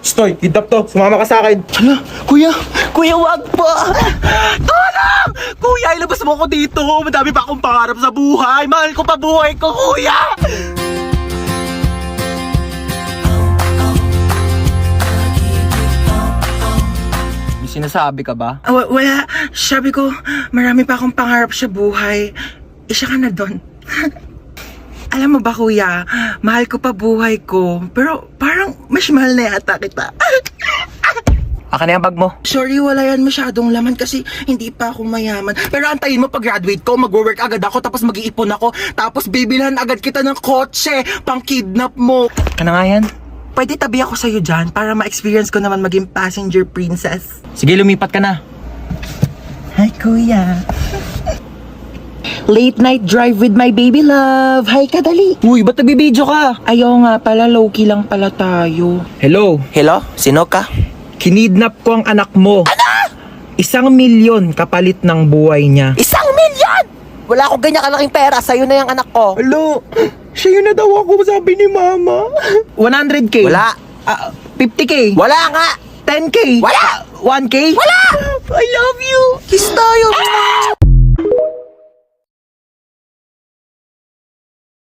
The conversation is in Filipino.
Stoy, kidnap to. Sumama ka sa akin. Hala, kuya, wag po. Tulong! Kuya, ilabas mo ko dito. Madami pa akong pangarap sa buhay. Mahal ko pa buhay ko, kuya. May sinasabi ka ba? Wala. Sabi ko, marami pa akong pangarap sa buhay. Isa ka na doon. Alam mo ba, kuya, mahal ko pa buhay ko. Pero parang mas mahal na yata kita. Akin na yung bag mo. Sorry, wala yan masyadong laman kasi hindi pa ako mayaman. Pero antayin mo, pag-graduate ko, mag-work agad ako, tapos mag-iipon ako, tapos bibilhan agad kita ng kotse, pang-kidnap mo. Ano nga yan? Pwede tabi ako sa'yo dyan para ma-experience ko naman maging passenger princess. Sige, lumipat ka na. Hi, kuya. Late night drive with my baby love. Hi, kadali. Uy, ba't nagbibideo ka? Ayaw nga pala, low-key lang pala tayo. Hello, Hello? Sino ka? kinidnap ko ang anak mo. Ano? 1,000,000 kapalit ng buhay niya. 1,000,000! Wala akong ganyan kalaking pera. Sa'yo na yung anak ko. Hello, siya yun na daw ako, sabi ni mama. 100K. Wala. 50K. Wala nga. 10K. Wala. 1K. Wala! I love you. Kiss tayo.